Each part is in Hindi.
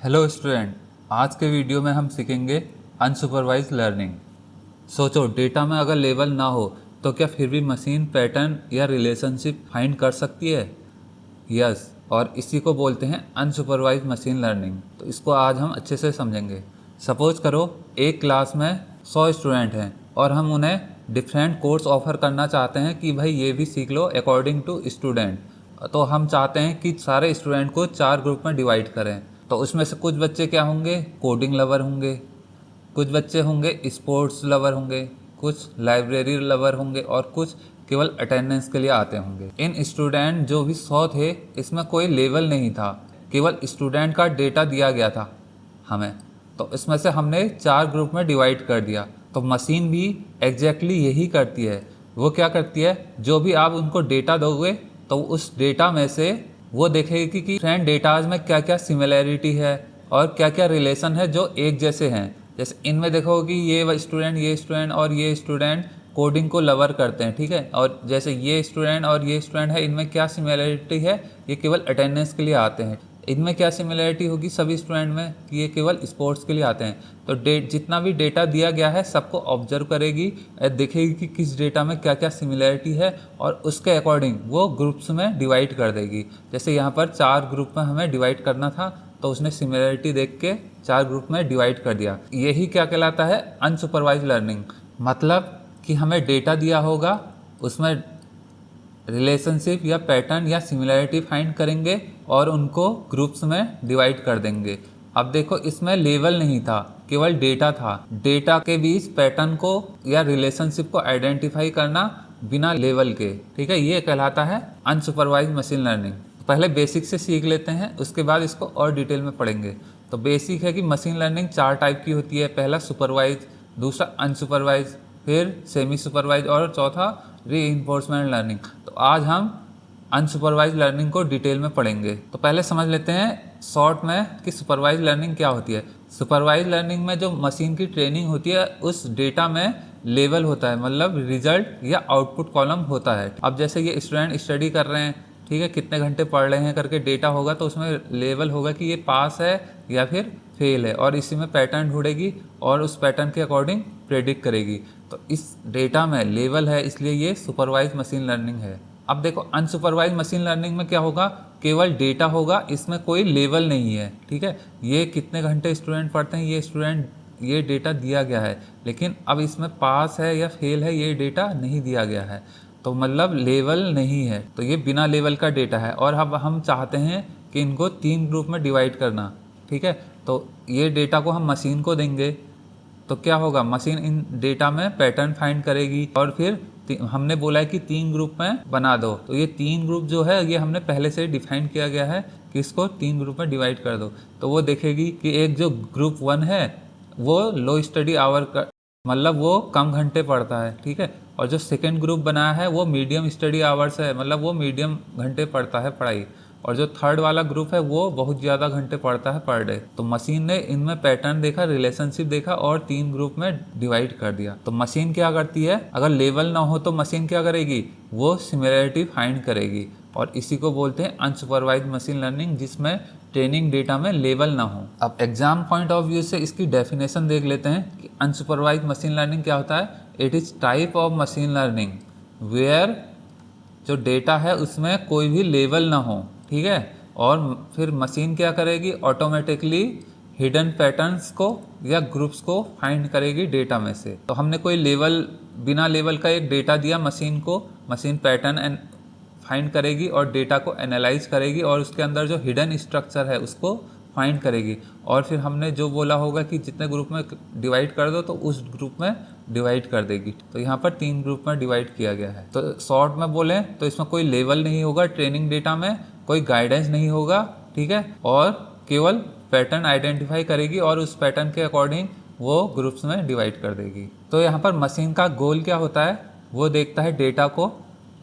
हेलो स्टूडेंट, आज के वीडियो में हम सीखेंगे अनसुपरवाइज लर्निंग। सोचो, डेटा में अगर लेवल ना हो तो क्या फिर भी मशीन पैटर्न या रिलेशनशिप फाइंड कर सकती है? यस, और इसी को बोलते हैं अनसुपरवाइज मशीन लर्निंग। तो इसको आज हम अच्छे से समझेंगे। सपोज करो एक क्लास में 100 स्टूडेंट हैं और हम उन्हें डिफरेंट कोर्स ऑफर करना चाहते हैं कि भाई ये भी सीख लो अकॉर्डिंग टू स्टूडेंट। तो हम चाहते हैं कि सारे स्टूडेंट को 4 ग्रुप में डिवाइड करें। तो उसमें से कुछ बच्चे क्या होंगे, कोडिंग लवर होंगे, कुछ बच्चे होंगे स्पोर्ट्स लवर होंगे, कुछ लाइब्रेरी लवर होंगे और कुछ केवल अटेंडेंस के लिए आते होंगे। इन स्टूडेंट जो भी 100 थे, इसमें कोई लेवल नहीं था, केवल स्टूडेंट का डेटा दिया गया था हमें। तो इसमें से हमने 4 ग्रुप में डिवाइड कर दिया। तो मशीन भी एग्जैक्टली यही करती है। वो क्या करती है, जो भी आप उनको डेटा दोगे तो उस डेटा में से वो देखेगी कि फ्रेंड डेटाज में क्या क्या सिमिलैरिटी है और क्या क्या रिलेशन है जो एक जैसे हैं। जैसे इनमें देखो कि ये स्टूडेंट और ये स्टूडेंट कोडिंग को लवर करते हैं, ठीक है। और जैसे ये स्टूडेंट और ये स्टूडेंट है, इनमें क्या सिमिलैरिटी है, ये केवल अटेंडेंस के लिए आते हैं। इनमें क्या सिमिलैरिटी होगी सभी स्टूडेंट में कि ये केवल स्पोर्ट्स के लिए आते हैं। तो जितना भी डेटा दिया गया है सबको ऑब्जर्व करेगी, देखेगी कि किस डेटा में क्या क्या सिमिलैरिटी है और उसके अकॉर्डिंग वो ग्रुप्स में डिवाइड कर देगी। जैसे यहाँ पर 4 ग्रुप में हमें डिवाइड करना था, तो उसने सिमिलैरिटी देख के 4 ग्रुप में डिवाइड कर दिया। यही क्या कहलाता है, अनसुपरवाइज लर्निंग। मतलब कि हमें डेटा दिया होगा, उसमें रिलेशनशिप या पैटर्न या सिमिलैरिटी फाइंड करेंगे और उनको ग्रुप्स में डिवाइड कर देंगे। अब देखो, इसमें लेवल नहीं था, केवल डेटा था। डेटा के बीच पैटर्न को या रिलेशनशिप को आइडेंटिफाई करना बिना लेवल के, ठीक है, ये कहलाता है अनसुपरवाइज मशीन लर्निंग। पहले बेसिक से सीख लेते हैं, उसके बाद इसको और डिटेल में पढ़ेंगे। तो बेसिक है कि मशीन लर्निंग 4 टाइप की होती है। पहला सुपरवाइज, दूसरा अनसुपरवाइज, फिर सेमी सुपरवाइज और चौथा रीइंफोर्समेंट लर्निंग। तो आज हम अनसुपरवाइज लर्निंग को डिटेल में पढ़ेंगे। तो पहले समझ लेते हैं शॉर्ट में कि सुपरवाइज लर्निंग क्या होती है। सुपरवाइज लर्निंग में जो मशीन की ट्रेनिंग होती है, उस डेटा में लेवल होता है, मतलब रिजल्ट या आउटपुट कॉलम होता है। अब जैसे ये स्टूडेंट स्टडी कर रहे हैं, ठीक है, कितने घंटे पढ़ रहे हैं करके डेटा होगा, तो उसमें लेवल होगा कि ये पास है या फिर फेल है, और इसी में पैटर्न ढूंढेगी और उस पैटर्न के अकॉर्डिंग प्रेडिक्ट करेगी। तो इस डेटा में लेवल है, इसलिए ये सुपरवाइज मशीन लर्निंग है। अब देखो, अनसुपरवाइज मशीन लर्निंग में क्या होगा, केवल डेटा होगा, इसमें कोई लेवल नहीं है, ठीक है। ये कितने घंटे स्टूडेंट पढ़ते हैं, ये स्टूडेंट, ये डेटा दिया गया है, लेकिन अब इसमें पास है या फेल है ये डेटा नहीं दिया गया है, तो मतलब लेवल नहीं है। तो ये बिना लेवल का डेटा है। और अब हम चाहते हैं कि इनको 3 ग्रुप में डिवाइड करना, ठीक है। तो ये डेटा को हम मशीन को देंगे, तो क्या होगा, मशीन इन डेटा में पैटर्न फाइंड करेगी और फिर हमने बोला है कि 3 ग्रुप में बना दो। तो ये 3 ग्रुप जो है, ये हमने पहले से डिफाइन किया गया है कि इसको 3 ग्रुप में डिवाइड कर दो। तो वो देखेगी कि एक जो ग्रुप 1 है वो लो स्टडी आवर का, मतलब वो कम घंटे पढ़ता है, ठीक है। और जो सेकेंड ग्रुप बनाया है वो मीडियम स्टडी आवर्स है, मतलब वो मीडियम घंटे पढ़ता है पढ़ाई। और जो थर्ड वाला ग्रुप है वो बहुत ज़्यादा घंटे पढ़ता है पर डे। तो मशीन ने इनमें पैटर्न देखा, रिलेशनशिप देखा और 3 ग्रुप में डिवाइड कर दिया। तो मशीन क्या करती है, अगर लेवल ना हो तो मशीन क्या करेगी, वो सिमिलैरिटी फाइंड करेगी, और इसी को बोलते हैं अनसुपरवाइज मशीन लर्निंग, जिसमें ट्रेनिंग डेटा में लेवल ना हो। अब एग्जाम पॉइंट ऑफ व्यू से इसकी डेफिनेशन देख लेते हैं कि अनसुपरवाइज मशीन लर्निंग क्या होता है। It is type of machine learning where जो डेटा है उसमें कोई भी लेवल ना हो, ठीक है। और फिर मशीन क्या करेगी, ऑटोमेटिकली हिडन पैटर्न्स को या ग्रुप्स को फाइंड करेगी डेटा में से। तो हमने कोई लेवल, बिना लेवल का एक डेटा दिया मशीन को, मशीन पैटर्न फाइंड करेगी और डेटा को एनालाइज करेगी और उसके अंदर जो हिडन स्ट्रक्चर है उसको फाइंड करेगी। और फिर हमने जो बोला होगा कि जितने ग्रुप में डिवाइड कर दो, तो उस ग्रुप में डिवाइड कर देगी। तो यहाँ पर 3 ग्रुप में डिवाइड किया गया है। तो शॉर्ट में बोलें तो इसमें कोई लेवल नहीं होगा, ट्रेनिंग डेटा में कोई गाइडेंस नहीं होगा, ठीक है, और केवल पैटर्न आइडेंटिफाई करेगी और उस पैटर्न के अकॉर्डिंग वो ग्रुप्स में डिवाइड कर देगी। तो यहाँ पर मशीन का गोल क्या होता है, वो देखता है डेटा को,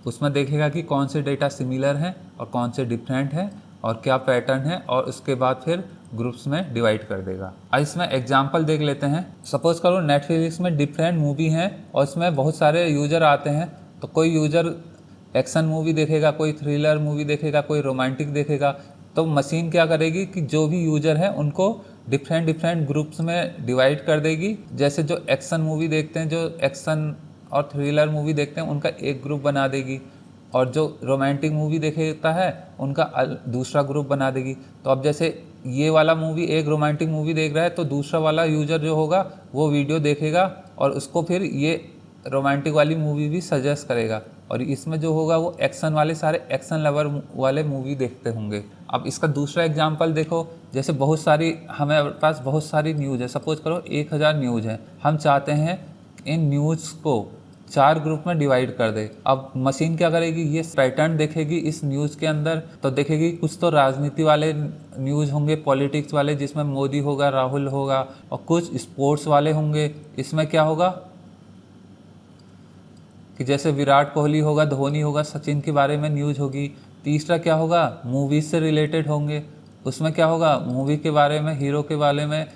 उसमें देखेगा कि कौन से डेटा सिमिलर हैं और कौन से डिफरेंट हैं और क्या पैटर्न है, और उसके बाद फिर ग्रुप्स में डिवाइड कर देगा। अब इसमें एग्जांपल देख लेते हैं। सपोज करो नेटफ्लिक्स में डिफरेंट मूवी हैं और इसमें बहुत सारे यूज़र आते हैं। तो कोई यूज़र एक्शन मूवी देखेगा, कोई थ्रिलर मूवी देखेगा, कोई रोमांटिक देखेगा। तो मशीन क्या करेगी कि जो भी यूजर है उनको डिफरेंट डिफरेंट ग्रुप्स में डिवाइड कर देगी। जैसे जो एक्शन मूवी देखते हैं, जो एक्शन और थ्रिलर मूवी देखते हैं, उनका एक ग्रुप बना देगी, और जो रोमांटिक मूवी देखता है उनका दूसरा ग्रुप बना देगी। तो अब जैसे ये वाला मूवी, एक रोमांटिक मूवी देख रहा है, तो दूसरा वाला यूजर जो होगा वो वीडियो देखेगा और उसको फिर ये रोमांटिक वाली मूवी भी सजेस्ट करेगा, और इसमें जो होगा वो एक्शन वाले सारे एक्शन लवर वाले मूवी देखते होंगे। अब इसका दूसरा एग्जांपल देखो, जैसे बहुत सारी हमें पास बहुत सारी न्यूज़ है, सपोज करो 1000 न्यूज़ है, हम चाहते हैं इन न्यूज़ को 4 ग्रुप में डिवाइड कर दे। अब मशीन क्या करेगी, ये पैटर्न देखेगी इस न्यूज़ के अंदर, तो देखेगी कुछ तो राजनीति वाले न्यूज़ होंगे, पॉलिटिक्स वाले जिसमें मोदी होगा, राहुल होगा, और कुछ स्पोर्ट्स वाले होंगे, इसमें क्या होगा कि जैसे विराट कोहली होगा, धोनी होगा, सचिन के बारे में न्यूज़ होगी। तीसरा क्या होगा, मूवीज़ से रिलेटेड होंगे, उसमें क्या होगा, मूवी के बारे में, हीरो के बारे में,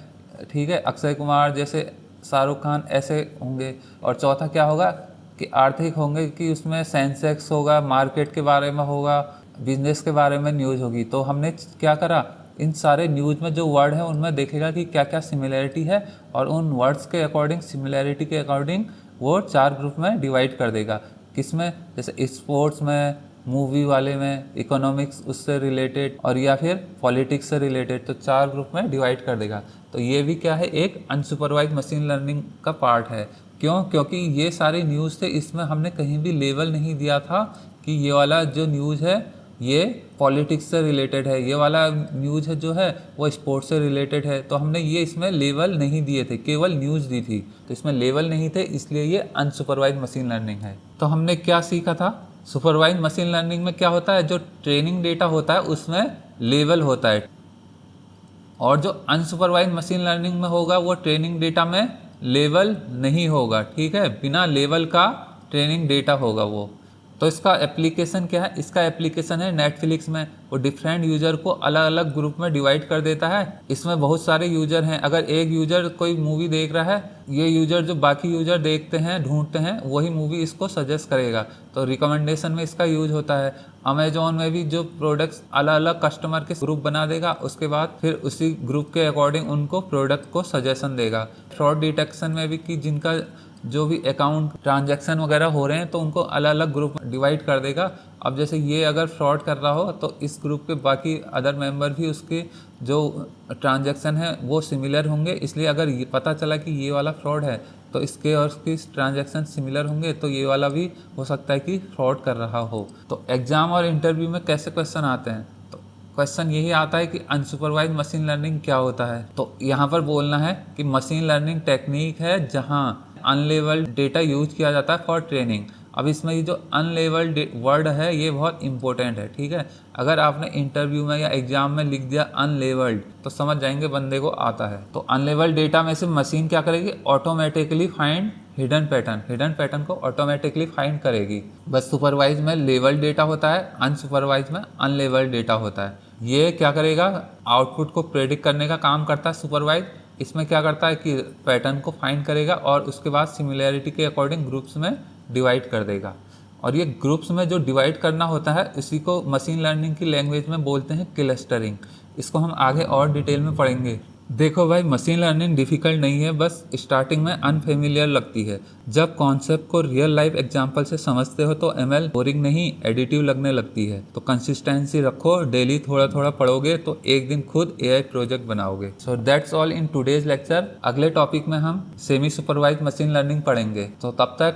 ठीक है, अक्षय कुमार जैसे, शाहरुख खान, ऐसे होंगे। और चौथा क्या होगा कि आर्थिक होंगे, कि उसमें सेंसेक्स होगा, मार्केट के बारे में होगा, बिजनेस के बारे में न्यूज़ होगी। तो हमने क्या करा, इन सारे न्यूज़ में जो वर्ड है उनमें देखेगा कि क्या क्या सिमिलरिटी है, और उन वर्ड्स के अकॉर्डिंग, सिमिलरिटी के अकॉर्डिंग वो 4 ग्रुप में डिवाइड कर देगा। किसमें, जैसे स्पोर्ट्स में, मूवी वाले में, इकोनॉमिक्स उससे रिलेटेड, और या फिर पॉलिटिक्स से रिलेटेड, तो 4 ग्रुप में डिवाइड कर देगा। तो ये भी क्या है, एक अनसुपरवाइज मशीन लर्निंग का पार्ट है। क्यों, क्योंकि ये सारी न्यूज़ थे, इसमें हमने कहीं भी लेबल नहीं दिया था कि ये वाला जो न्यूज़ है ये पॉलिटिक्स से रिलेटेड है, ये वाला न्यूज़ है जो है वो स्पोर्ट्स से रिलेटेड है। तो हमने ये इसमें लेबल नहीं दिए थे, केवल न्यूज़ दी थी, तो इसमें लेबल नहीं थे, इसलिए ये अनसुपरवाइज मशीन लर्निंग है। तो हमने क्या सीखा था, सुपरवाइज मशीन लर्निंग में क्या होता है, जो ट्रेनिंग डेटा होता है उसमें लेबल होता है, और जो अनसुपरवाइज मशीन लर्निंग में होगा वो ट्रेनिंग डेटा में लेबल नहीं होगा, ठीक है, बिना लेबल का ट्रेनिंग डेटा होगा वो। तो इसका एप्लीकेशन क्या है, इसका एप्लीकेशन है नेटफ्लिक्स में, वो डिफरेंट यूज़र को अलग अलग ग्रुप में डिवाइड कर देता है। इसमें बहुत सारे यूज़र हैं, अगर एक यूज़र कोई मूवी देख रहा है, ये यूज़र जो बाकी यूज़र देखते हैं, ढूंढते हैं, वही मूवी इसको सजेस्ट करेगा। तो रिकमेंडेशन में इसका यूज होता है। अमेजोन में भी जो प्रोडक्ट्स अलग अलग कस्टमर के ग्रुप बना देगा, उसके बाद फिर उसी ग्रुप के अकॉर्डिंग उनको प्रोडक्ट को सजेशन देगा। फ्रॉड डिटेक्शन में भी कि जिनका जो भी अकाउंट ट्रांजैक्शन वगैरह हो रहे हैं तो उनको अलग अलग ग्रुप डिवाइड कर देगा। अब जैसे ये अगर फ्रॉड कर रहा हो तो इस ग्रुप के बाकी अदर मेंबर भी उसके जो ट्रांजैक्शन है वो सिमिलर होंगे, इसलिए अगर ये पता चला कि ये वाला फ्रॉड है तो इसके और उसकी ट्रांजैक्शन सिमिलर होंगे, तो ये वाला भी हो सकता है कि फ्रॉड कर रहा हो। तो एग्ज़ाम और इंटरव्यू में कैसे क्वेश्चन आते हैं, तो क्वेश्चन यही आता है कि अनसुपरवाइज मशीन लर्निंग क्या होता है। तो यहाँ पर बोलना है कि मशीन लर्निंग टेक्निक है जहाँ अनलेबल्ड डेटा यूज किया जाता है फॉर ट्रेनिंग। अब इसमें ये जो अनलेबल्ड वर्ड है ये बहुत इंपॉर्टेंट है, ठीक है। अगर आपने इंटरव्यू में या एग्जाम में लिख दिया अनलेबल्ड तो समझ जाएंगे बंदे को आता है। तो अनलेबल्ड डेटा में से मशीन क्या करेगी, ऑटोमेटिकली फाइंड हिडन पैटर्न को ऑटोमेटिकली फाइंड करेगी। बस सुपरवाइज में लेबल्ड डेटा होता है, अनसुपरवाइज में अनलेबल्ड डेटा होता है। ये क्या करेगा, आउटपुट को प्रेडिक्ट करने का काम करता है सुपरवाइज। इसमें क्या करता है कि पैटर्न को फाइंड करेगा और उसके बाद सिमिलैरिटी के अकॉर्डिंग ग्रुप्स में डिवाइड कर देगा। और ये ग्रुप्स में जो डिवाइड करना होता है इसी को मशीन लर्निंग की लैंग्वेज में बोलते हैं क्लस्टरिंग। इसको हम आगे और डिटेल में पढ़ेंगे। देखो भाई, मशीन लर्निंग डिफ़िकल्ट नहीं है, बस स्टार्टिंग में अनफेमिलियर लगती है। जब कॉन्सेप्ट को रियल लाइफ एग्जांपल से समझते हो तो एमएल बोरिंग नहीं, एडिटिव लगने लगती है। तो कंसिस्टेंसी रखो, डेली थोड़ा थोड़ा पढ़ोगे तो एक दिन खुद एआई प्रोजेक्ट बनाओगे। So that's all in today's lecture. अगले टॉपिक में हम सेमी सुपरवाइज मशीन लर्निंग पढ़ेंगे। तो तब तक